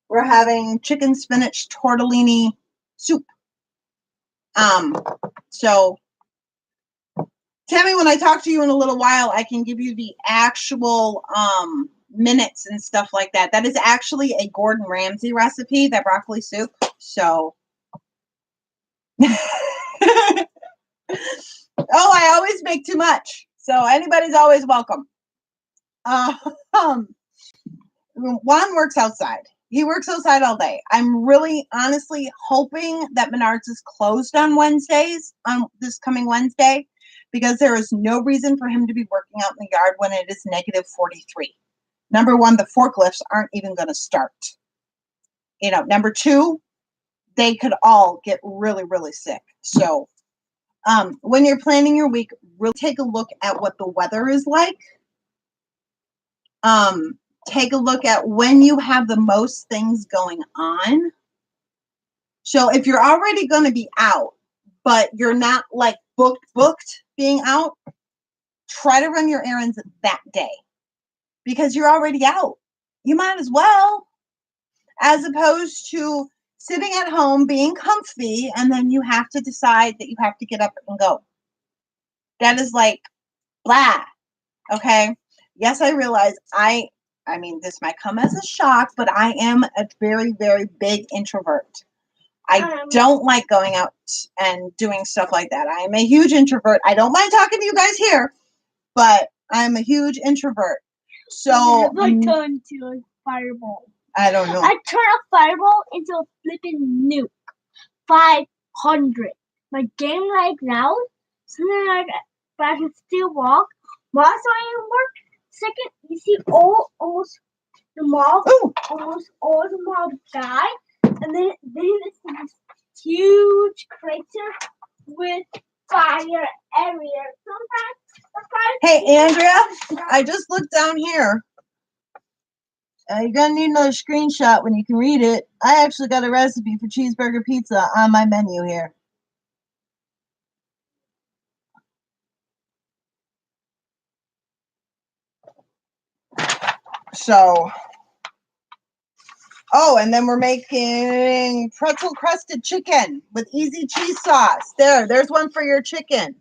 we're having chicken spinach tortellini soup. So Tammy, when I talk to you in a little while, I can give you the actual minutes and stuff like that. That is actually a Gordon Ramsay recipe, that broccoli soup. So Oh, I always make too much. So anybody's always welcome. Juan works outside. He works outside all day. I'm really honestly hoping that Menards is closed on Wednesdays, on this coming Wednesday, because there is no reason for him to be working out in the yard when it is negative 43. Number one, the forklifts aren't even going to start. Number two, they could all get really, really sick. So when you're planning your week, really take a look at what the weather is like. Take a look at when you have the most things going on. So if you're already going to be out, but you're not like booked being out, try to run your errands that day because you're already out. You might as well, as opposed to sitting at home being comfy and then you have to decide that you have to get up and go. That is like blah. Okay. Yes, I realize I mean, this might come as a shock, but I am a very, very big introvert. I don't like going out and doing stuff like that. I am a huge introvert. I don't mind talking to you guys here, but I'm a huge introvert. So I turn to a fireball. I don't know. I turn a fireball into a flipping nuke. 500. My game like now, something like that, but I can still walk. Moss I work. Second, you see almost the mob, almost all the mob die, and then it's this huge crater with fire everywhere. Sometimes the fire. Hey, Andrea, I just looked down here. You're going to need another screenshot when you can read it. I actually got a recipe for cheeseburger pizza on my menu here. So, and then we're making pretzel crusted chicken with easy cheese sauce. There's one for your chicken.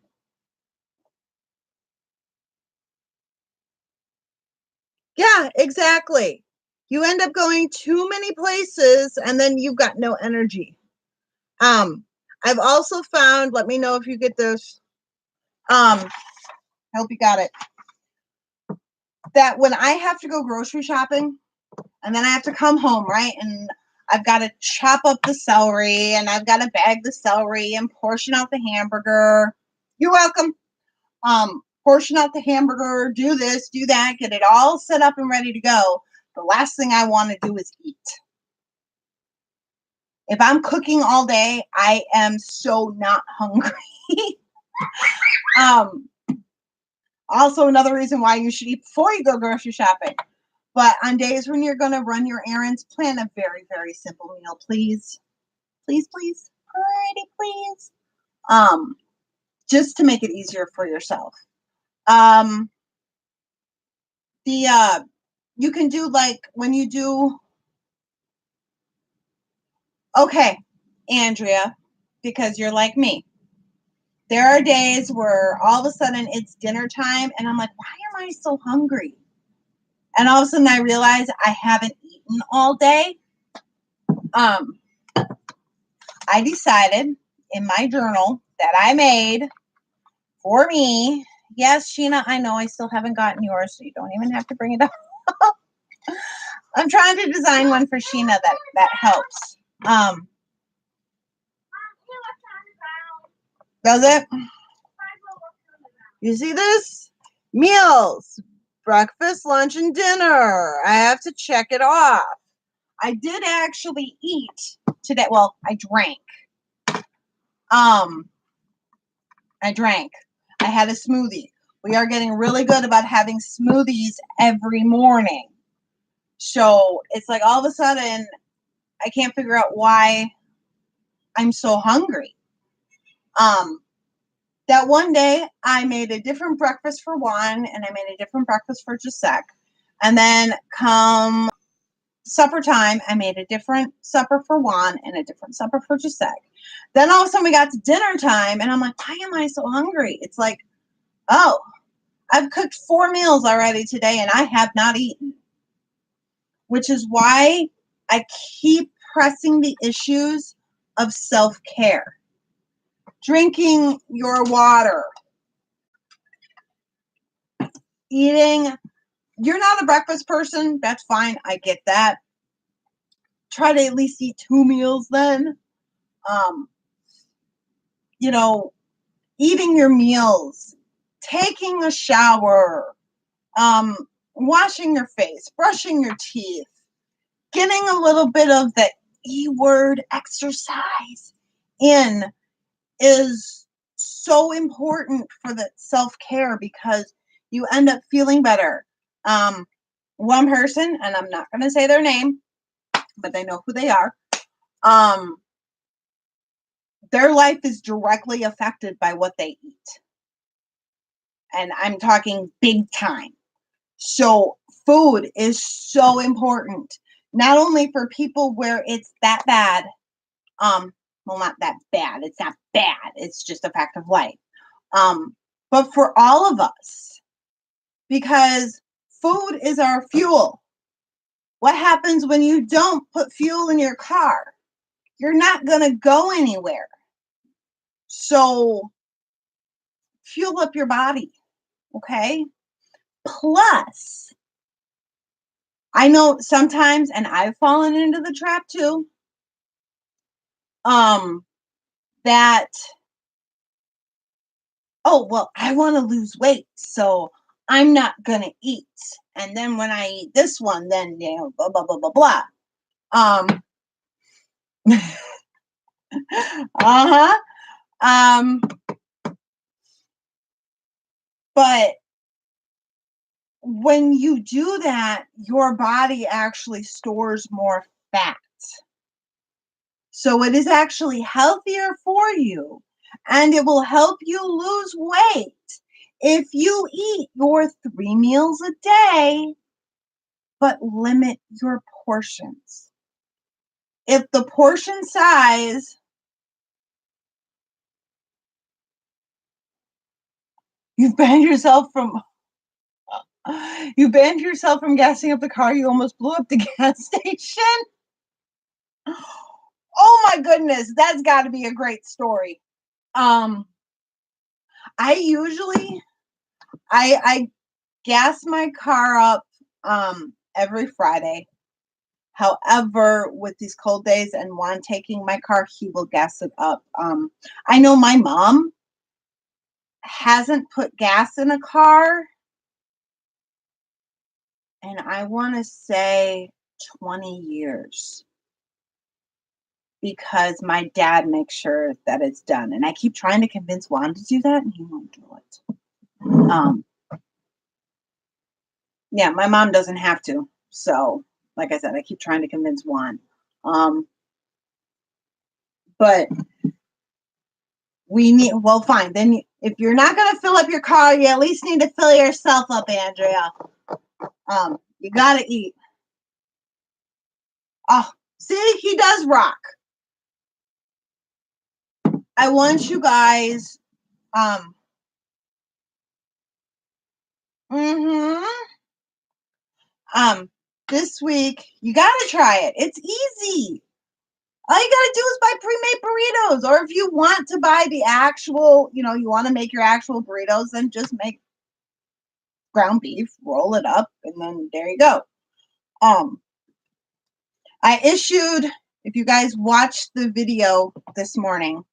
Yeah, exactly. You end up going too many places and then you've got no energy. I've also found, let me know if you get this. I hope you got it. That when I have to go grocery shopping and then I have to come home, right? And I've got to chop up the celery and I've got to bag the celery and portion out the hamburger. You're welcome. Portion out the hamburger, do this, do that, get it all set up and ready to go. The last thing I want to do is eat. If I'm cooking all day, I am so not hungry. Also, another reason why you should eat before you go grocery shopping. But on days when you're going to run your errands, plan a very, very simple meal, please. Please, please. Pretty please. Just to make it easier for yourself. You can do like when you do. Okay, Andrea, because you're like me. There are days where all of a sudden it's dinner time and I'm like, why am I so hungry? And all of a sudden I realize I haven't eaten all day. I decided in my journal that I made for me. Yes, Sheena, I know I still haven't gotten yours, so you don't even have to bring it up. I'm trying to design one for Sheena that helps. Does it? You see this? Meals, breakfast, lunch, and dinner. I have to check it off. I did actually eat today. Well, I drank. I had a smoothie. We are getting really good about having smoothies every morning. So it's like all of a sudden, I can't figure out why I'm so hungry. That one day I made a different breakfast for Juan and I made a different breakfast for Giselle. And then come supper time, I made a different supper for Juan and a different supper for Giselle. Then all of a sudden we got to dinner time and I'm like, why am I so hungry? It's like, oh, I've cooked 4 meals already today and I have not eaten. Which is why I keep pressing the issues of self-care. drinking your water, eating. You're not a breakfast person. That's fine. I get that. Try to at least eat 2 meals then. You know, eating your meals, taking a shower, washing your face, brushing your teeth, getting a little bit of the E word exercise in is so important for the self-care because you end up feeling better. One person, and I'm not going to say their name, but they know who they are. Their life is directly affected by what they eat. And I'm talking big time. So food is so important, not only for people where it's that bad, well, not that bad, it's not bad, it's just a fact of life, but for all of us, because food is our fuel. What happens when you don't put fuel in your car? You're not going to go anywhere. So fuel up your body, okay? Plus, I know sometimes, and I've fallen into the trap too, that, oh, well, I want to lose weight, so I'm not going to eat. And then when I eat this one, then, blah, blah, blah, blah, blah. Uh-huh. But when you do that, your body actually stores more fat. So it is actually healthier for you, and it will help you lose weight if you eat your 3 meals a day, but limit your portions. If the portion size, you've banned yourself from gassing up the car, you almost blew up the gas station. Oh my goodness, that's got to be a great story. I usually I gas my car up every Friday. However, with these cold days and Juan taking my car, he will gas it up. I know my mom hasn't put gas in a car, and I want to say 20 years, because my dad makes sure that it's done. And I keep trying to convince Juan to do that, and he won't do it. Yeah, my mom doesn't have to. So, like I said, I keep trying to convince Juan. But we need, well, fine. Then if you're not going to fill up your car, you at least need to fill yourself up, Andrea. You got to eat. Oh, see, he does rock. I want you guys, this week, you got to try it. It's easy. All you got to do is buy pre-made burritos. Or if you want to buy the actual, you want to make your actual burritos, then just make ground beef, roll it up, and then there you go. I issued, if you guys watched the video this morning,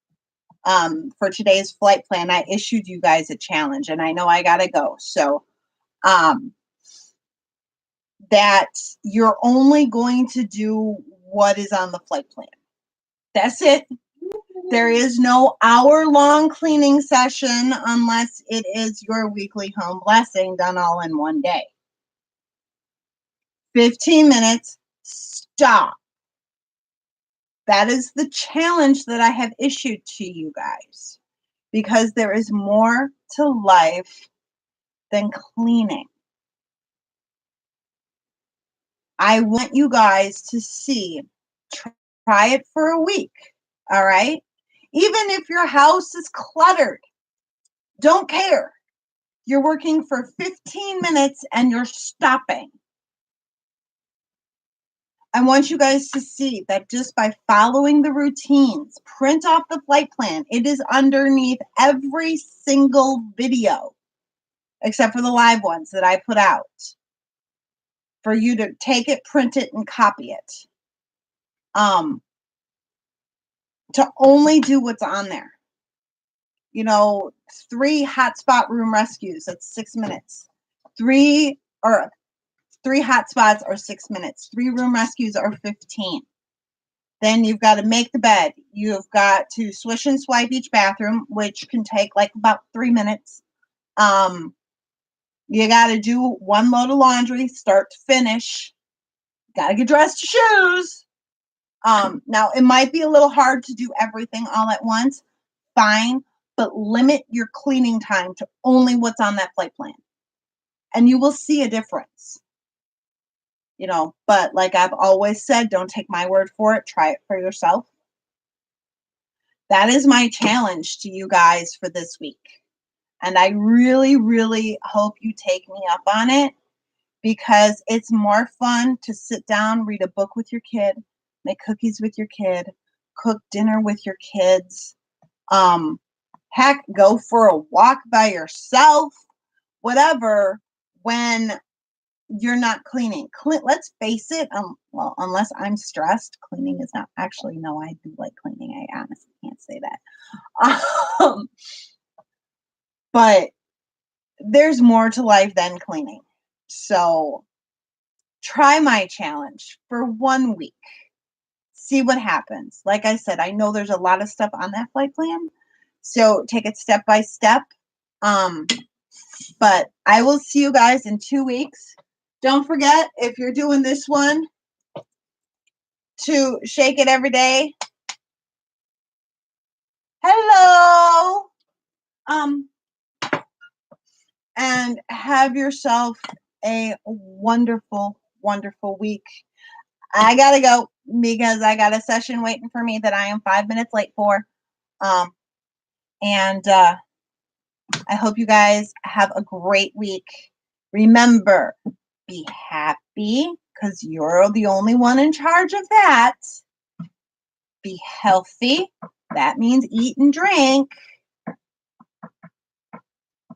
for today's flight plan, I issued you guys a challenge, and I know I got to go. So, that you're only going to do what is on the flight plan. That's it. There is no hour-long cleaning session unless it is your weekly home blessing done all in one day. 15 minutes, stop. That is the challenge that I have issued to you guys, because there is more to life than cleaning. I want you guys to see, try it for a week, all right? Even if your house is cluttered, don't care. You're working for 15 minutes and you're stopping. I want you guys to see that just by following the routines, print off the flight plan. It is underneath every single video, except for the live ones that I put out, for you to take it, print it, and copy it. To only do what's on there. 3 hotspot room rescues, that's 6 minutes. 3 hotspots are 6 minutes. 3 room rescues are 15. Then you've got to make the bed. You've got to swish and swipe each bathroom, which can take like about 3 minutes. You got to do 1 load of laundry, start to finish. Got to get dressed to shoes. Now, it might be a little hard to do everything all at once. Fine, but limit your cleaning time to only what's on that flight plan. And you will see a difference. But like I've always said, don't take my word for it. Try it for yourself. That is my challenge to you guys for this week. And I really, really hope you take me up on it, because it's more fun to sit down, read a book with your kid, make cookies with your kid, cook dinner with your kids. Heck, go for a walk by yourself, whatever, when you're not cleaning. Let's face it, well, unless I'm stressed, cleaning is not actually, no, I do like cleaning. I honestly can't say that. But there's more to life than cleaning. So try my challenge for 1 week. See what happens. Like I said, I know there's a lot of stuff on that flight plan. So take it step by step. But I will see you guys in 2 weeks. Don't forget, if you're doing this one, to shake it every day. Hello. And have yourself a wonderful, wonderful week. I gotta go because I got a session waiting for me that I am 5 minutes late for. And I hope you guys have a great week. Remember, be happy, because you're the only one in charge of that. Be healthy. That means eat and drink.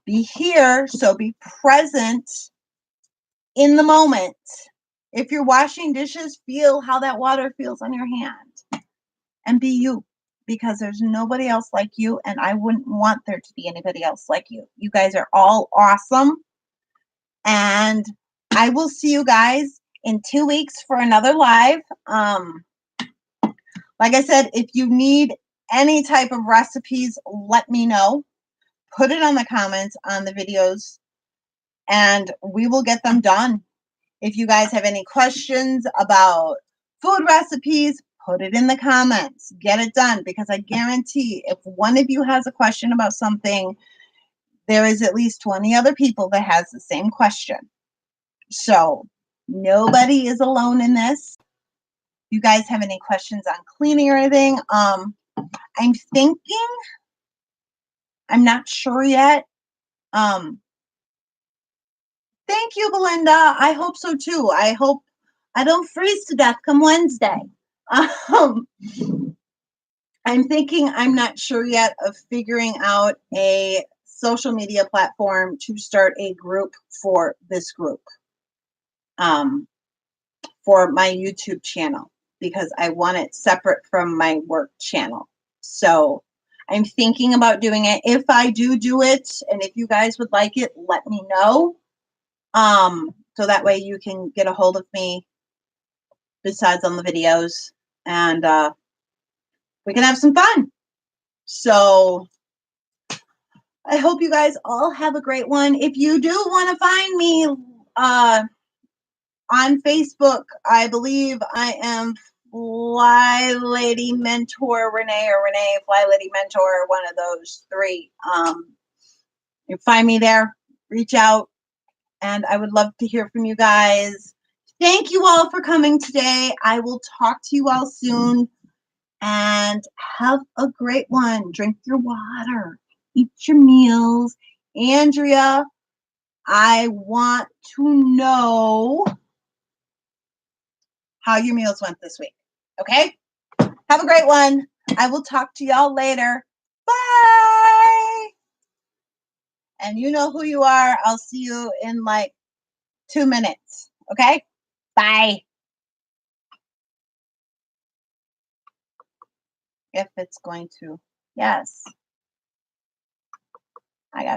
Be here, so be present in the moment. If you're washing dishes, feel how that water feels on your hand. And be you, because there's nobody else like you, and I wouldn't want there to be anybody else like you. You guys are all awesome. And I will see you guys in 2 weeks for another live. Like I said, if you need any type of recipes, let me know. Put it on the comments on the videos, and we will get them done. If you guys have any questions about food recipes, put it in the comments. Get it done, because I guarantee if one of you has a question about something, there is at least 20 other people that has the same question. So nobody is alone in this. You guys have any questions on cleaning or anything? I'm thinking, I'm not sure yet. Thank you, Belinda. I hope so too. I hope I don't freeze to death come Wednesday. I'm thinking, I'm not sure yet, of figuring out a social media platform to start a group for this group, for my YouTube channel, because I want it separate from my work channel. So I'm thinking about doing it. If I do it, and if you guys would like it, let me know. So that way you can get a hold of me besides on the videos, and we can have some fun. So I hope you guys all have a great one. If you do want to find me on Facebook, I believe I am Fly Lady Mentor Renee, or Renee Fly Lady Mentor, one of those 3. You find me there, reach out, and I would love to hear from you guys. Thank you all for coming today. I will talk to you all soon, and have a great one. Drink your water, eat your meals. Andrea, I want to know how your meals went this week. Okay? Have a great one. I will talk to y'all later. Bye. And you know who you are. I'll see you in like 2 minutes. Okay? Bye. If it's going to. Yes. I got